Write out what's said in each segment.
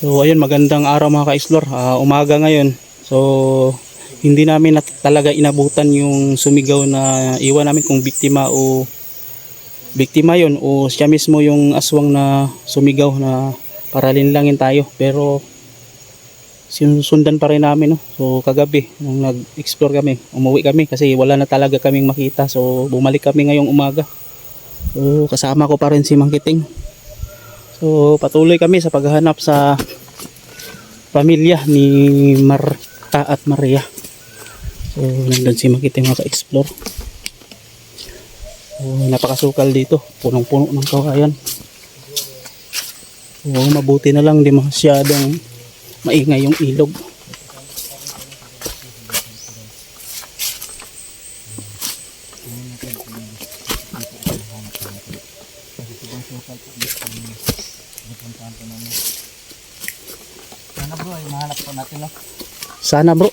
So ayun, magandang araw mga ka-explore. Umaga ngayon. So hindi namin talaga inabutan yung sumigaw na iwan namin kung biktima o biktima yun o siya mismo yung aswang na sumigaw na para linlangin tayo. Pero sinusundan pa rin namin, no? So kagabi nung nag-explore kami, umuwi kami kasi wala na talaga kaming makita. So bumalik kami ngayong umaga. So kasama ko pa rin si Mang Kiting. So patuloy kami sa paghahanap sa pamilya ni Marta at Maria. So nandun si Mang Kiting mga ka-explore. So, napakasukal dito, punong-puno ng kawayan. So mabuti na lang di masyadong maingay yung ilog. Sana bro, ay mahanap po natin, no? Sana bro.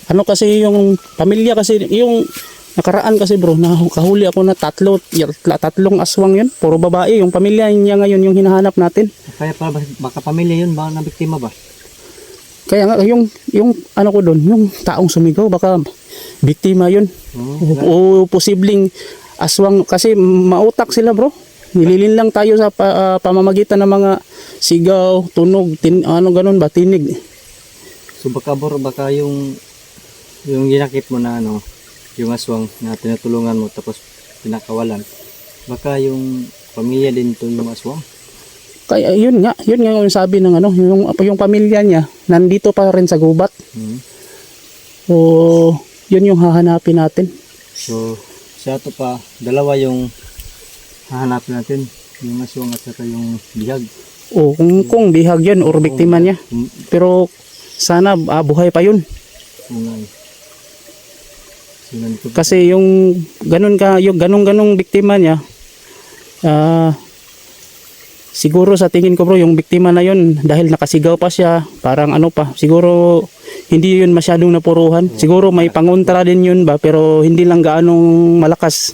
Ano kasi yung pamilya kasi yung nakaraan kasi bro, nakahuli ako na tatlong aswang yun. Puro babae. Yung pamilya niya ngayon yung hinahanap natin. Kaya pa baka pamilya yun ba na biktima ba? Kaya nga yung ano ko doon, yung taong sumigaw baka biktima yun. O posibleng aswang kasi mautak sila bro. Nililin lang tayo sa pamamagitan ng mga sigaw, tunog, ano ganun ba, tinig. So baka bro, baka yung ginakit mo na ano, yung aswang na tinutulungan mo tapos pinakawalan. Baka yung pamilya din to yung aswang. Kaya yun nga yung sabi ng ano, yung pamilya niya nandito pa rin sa gubat. So yun yung hahanapin natin. So sa to pa, dalawa yung hahanapin natin, yung aswang at saka yung bihag. O kung bihag yun or biktima niya. Pero sana buhay pa yun. Kasi yung ganung biktima niya, siguro sa tingin ko bro, yung biktima na yun dahil nakasigaw pa siya, parang ano pa, siguro hindi yun masyadong napuruhan. Siguro may pangontra din yun ba, pero hindi lang gaanong malakas.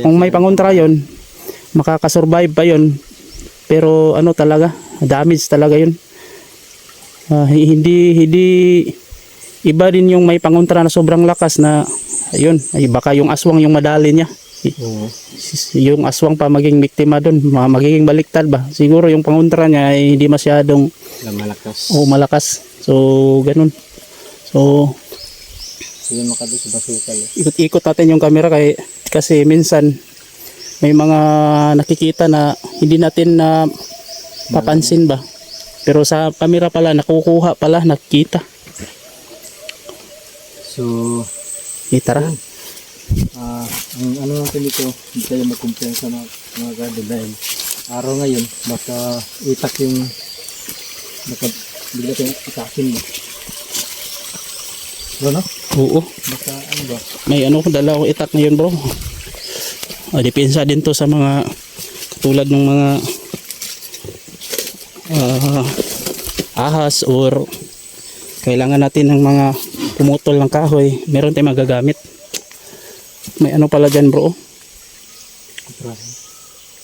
Kung may pangontra yun, makakasurvive pa yun. Pero ano talaga, damage talaga yun. Hindi iba din yung may pangontra na sobrang lakas na ayun, ay baka yung aswang yung madali niya. Yung aswang pa maging biktima doon, magiging baliktad ba. Siguro yung pangontra niya ay hindi masyadong malakas. So ganun. So yun makado sa basukal. Ikot-ikot natin yung camera kasi minsan may mga nakikita na hindi natin na papansin ba. Pero sa camera pala nakukuha pala, nakikita. So, tara. Ang ano natin dito, hindi tayo magkumpiyansa sa mga garden dahil araw ngayon, baka itak yung, baka bigla tayong itakin mo. Ano? Oo. Baka ano ba? May ano, dala ko itak ngayon bro. Depensa din to sa mga katulad ng mga ahas or kailangan natin ng mga pumutol ng kahoy, meron tayong magagamit. May ano pala dyan bro,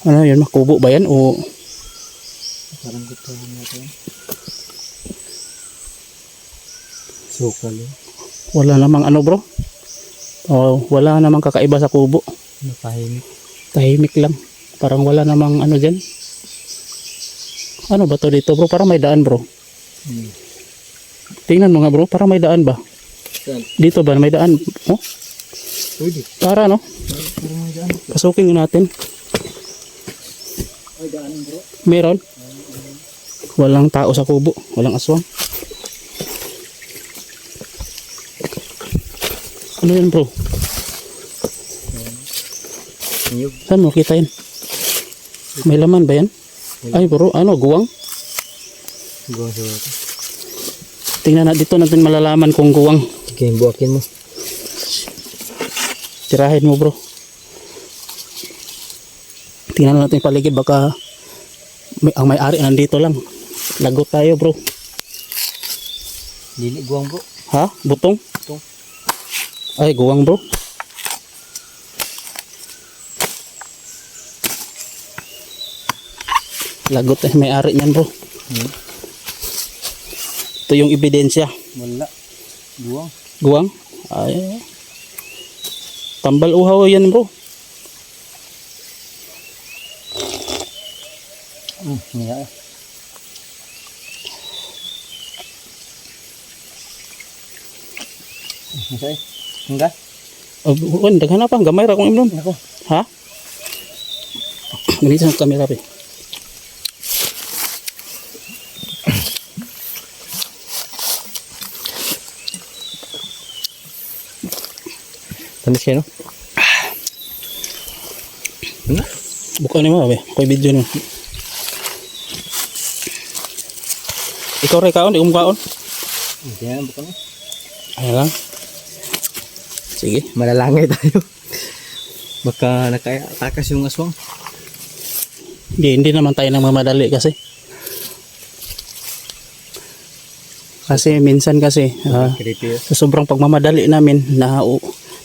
ano yun, makubo ba yan o parang gutuhan natin sukal yun. Wala namang ano bro, wala namang kakaiba sa kubo. Tahimik lang, parang wala namang ano dyan. Ano ba to dito bro, parang may daan bro. Tingnan mo nga bro, parang may daan ba? Dito ba may daan? Oh? Pwede. Para no? Pasukin natin. May daan bro. Meron? Walang tao sa kubo, walang aswang. Ano yan bro? Saan mo kita yan? May laman ba yan? Ay bro, ano, guwang? Guwang siguro. Tingnan na dito natin malalaman kung guwang. Sige, buwakin mo. Tirahin mo bro. Tingnan natin yung paligid, baka ang may-ari nandito lang. Lagot tayo bro. Dili guwang bro. Ha? Butong? Butong. Ay, guwang bro. Lagot eh, may-ari niyan bro. Ito yung ebidensya. Wala. Buwang. Guwang. Ay. Tambal uhaw yan bro. Nga. Okay. Enggak. Oh, daghan na pa. Gamay ra kong imnon. Ako. Ha? Ganito sa camera pa. Tamis kayo, no? Buka ni mo, ko'y video ni. Ikaw rin kaon, di ko mukhaon. Hindi na, bukan mo. Ayan lang. Sige. Malalangay tayo. Baka nakatakas yung aswang. Hindi naman tayo nang mamadali kasi. Kasi minsan kasi, Creepy. sa sobrang pagmamadali namin,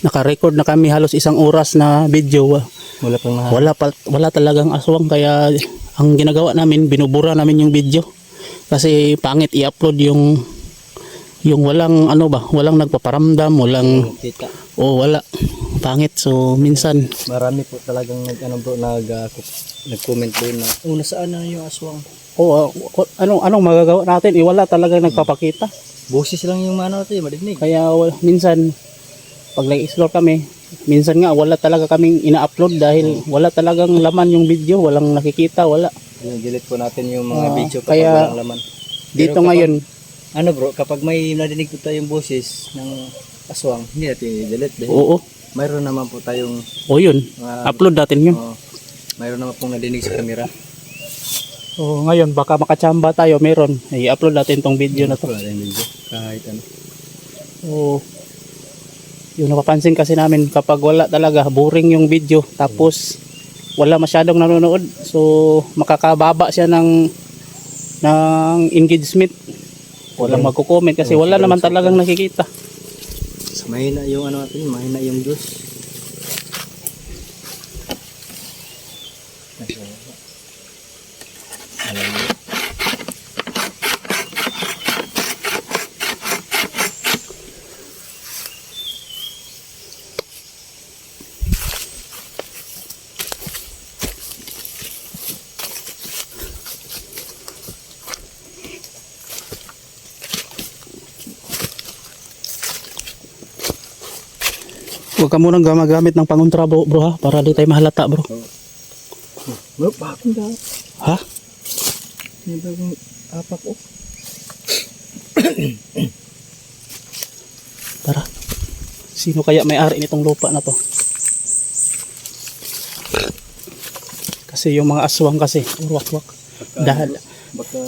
naka-record na kami halos 1 oras na video. Wala pang lahat. Wala talagang aswang, kaya ang ginagawa namin, binubura namin yung video. Kasi pangit i-upload yung walang walang nagpaparamdam, walang Kita. wala. Pangit. So minsan Marami po talagang nag-comment doon na, nasaan na yung aswang? anong magagawa natin? Wala talagang nagpapakita. Boses lang yung natin, madinig. Kaya minsan pag nag-explore kami, minsan nga wala talaga kaming ina-upload dahil wala talagang laman yung video, walang nakikita, wala. Delete po natin yung mga video kapag kaya walang laman. Dito Pero ngayon, ano bro, kapag may nadinig po tayong boses ng aswang, hindi natin i-delete. Dahil oo. mayroon naman po tayong Yun. mga, Upload natin yun. mayroon naman pong nadinig sa camera. So ngayon baka makachamba tayo, meron. I-upload natin tong video na to. Wala tayong video. Kahit ano. So yung napapansin kasi namin, kapag wala talaga, boring yung video, tapos wala masyadong nanonood, so makakababa siya ng engagement. Walang magko-comment kasi wala naman talagang nakikita. Mahina yung natin, mahina yung views. Huwag ka munang gamagamit ng pangontra bro, ha, para di tayo mahalata bro. Bro, bakit daw? Ha? May bagong apak oh. Tara. Sino kaya may-ari nitong lupa na to? Kasi yung mga aswang kasi, urwak-wak.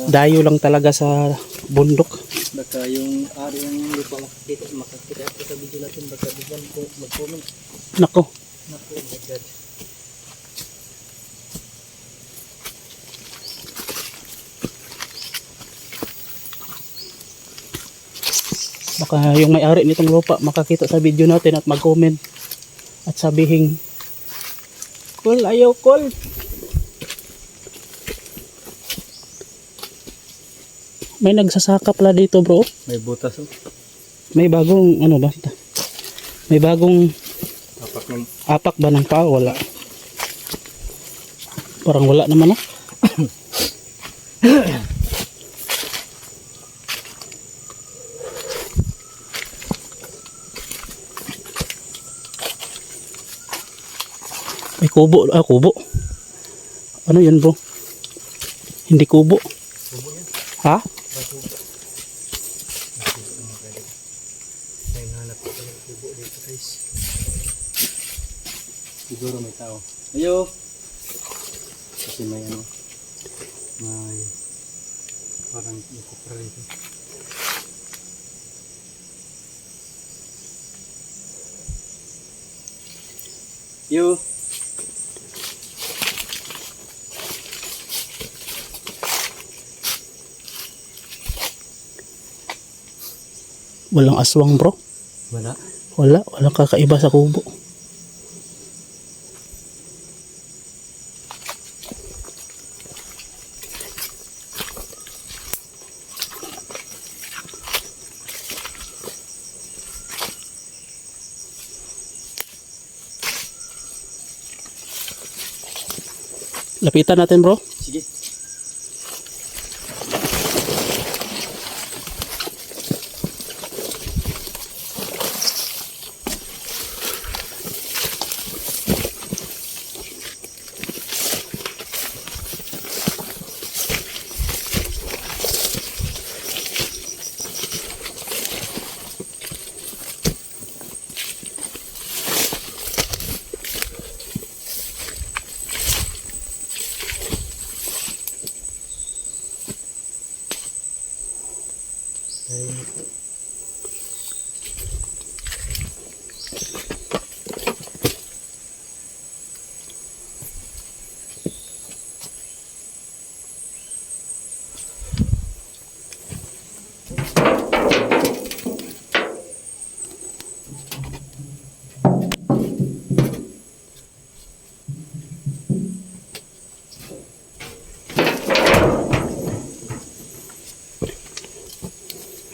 Dayo lang talaga sa bundok. Baka yung ari ng lupa makakita ako sa video natin, baka bigyan ko mag-comment. Nako. Naku, oh my God. Baka yung may-ari nitong lupa makakita sa video natin at mag-comment at sabihin, "Call, ayaw call." May nagsasaka pala dito bro. May butas oh. May bagong ano ba? May bagong Apak ng apak ba ng paa? Wala. Parang wala naman ah. May kubo. Kubo. Ano yun bro? Hindi kubo. Ha? may hanap ko ng kubo dito guys. Siguro may tao. Ayo! Kasi may may parang ikopra dito. Yo! Walang aswang bro. Wala. Walang kakaiba sa kubo. Lapitan natin bro. Sige.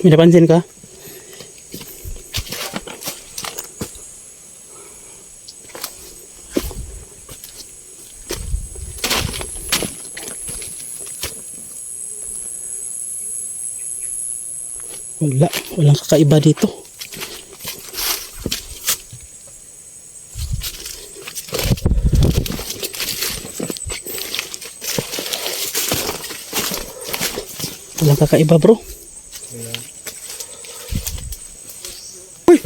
May napansin ka? Walang kakaiba dito. Walang kakaiba bro. Uy!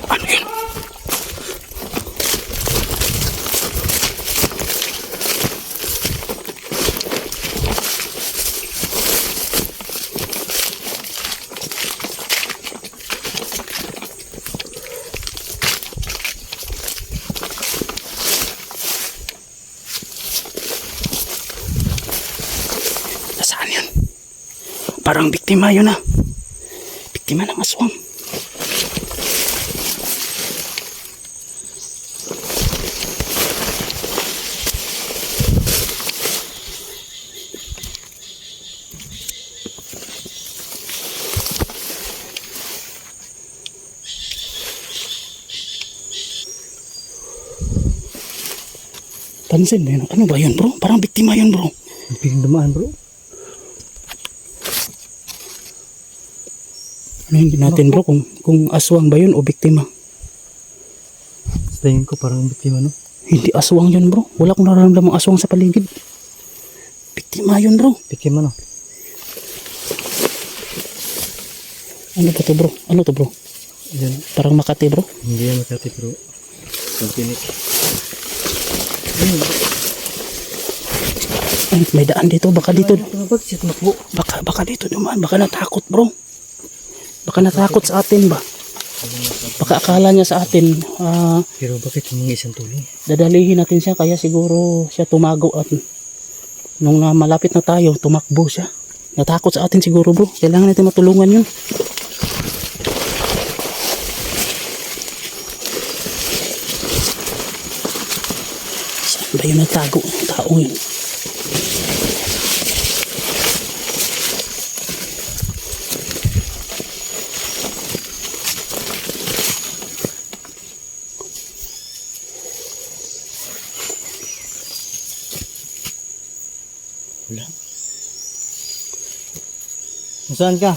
Ano yun? Nasaan yun? Parang biktima yun ah. Biktima ng aswang. Pansin mo yun? Ano ba yun bro? Parang biktima yun bro. Ang dumaan bro. Ano hindi natin bro kung aswang ba yun o biktima? Sa tingin ko parang biktima no? Hindi aswang yun bro. Wala akong nararamdamang aswang sa paligid. Biktima yun bro. Biktima no? Ano ba to bro? Ano to bro? Yan. Parang Makati bro. Hindi yan Makati bro. Pagkinik. Ay, may daan dito. Baka dito. Bakit tumakbo? Baka dito dumaan. Baka natakot bro. Baka natakot sa atin ba? Baka akala niya sa atin Pero bakit humingi isang tulong? dadalihin natin siya. Kaya siguro siya tumago at nung malapit na tayo, tumakbo siya. Natakot sa atin siguro bro. Kailangan natin matulungan yun. Saan ba yun natago? Tao yun. Wala. Saan ka?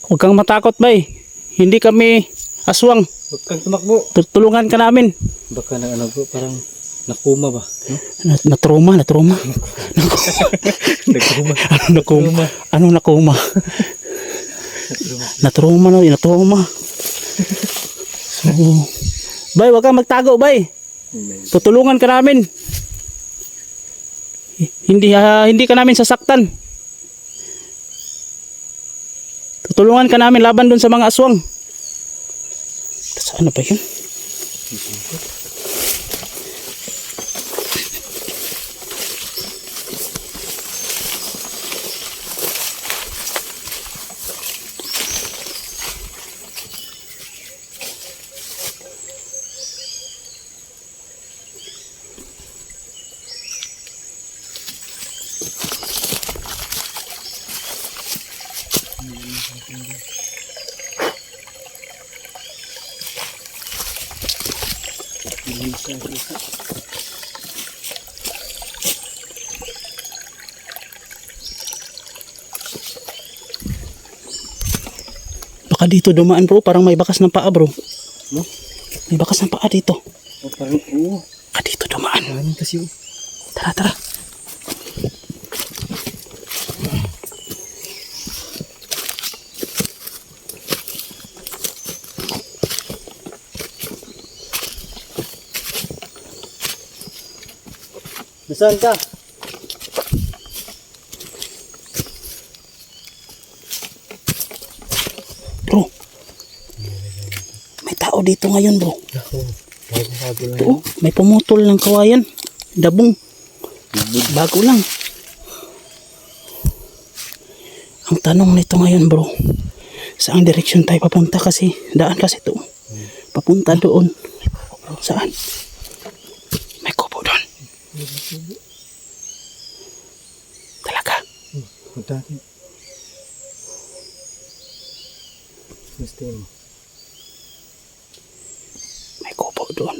Huwag kang matakot bay. Hindi kami aswang. Huwag kang tumakbo. Tulungan ka namin. Baka na ano bro, parang nakuma ba? No? Natroma. Nakuma. Ano nakuma? Natroma na, natroma. So, bay, wag kang magtago, bay. Tutulungan ka namin. Hindi ka namin sasaktan. Tutulungan ka namin laban dun sa mga aswang. Saan na ba yun? Baka dito dumaan bro, parang may bakas ng paa bro. No? May bakas ng paa dito. Oh, parang, oo. Baka dito dumaan. Dami kasi oh. Tara, tara. Nasaan ka? Bro. May tao dito ngayon bro. Bago lang. Oo, may pumutol ng kawayan. Dabong. Bago lang. Ang tanong nito ngayon bro, saang direksyon tayo papunta kasi daan kasi to. Papunta doon. Saan? May kubo doon. Talaga. Punta natin. Gusto mo. May kubo doon.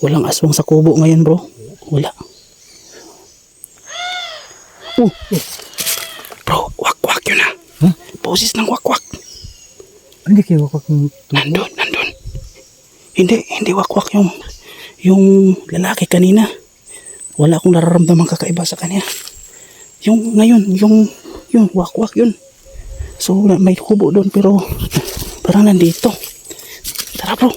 Walang aswang sa kubo ngayon bro. Wala. Bro, wakwak yun ah. Huh? Boses ng wakwak. Hindi kayo wakak ng Nandun. Hindi wakwak yung lalaki kanina. Wala akong nararamdaman kakaiba sa kanya. Yung ngayon, yung wakwak yun. So may kubo doon pero parang nandito. Tara bro.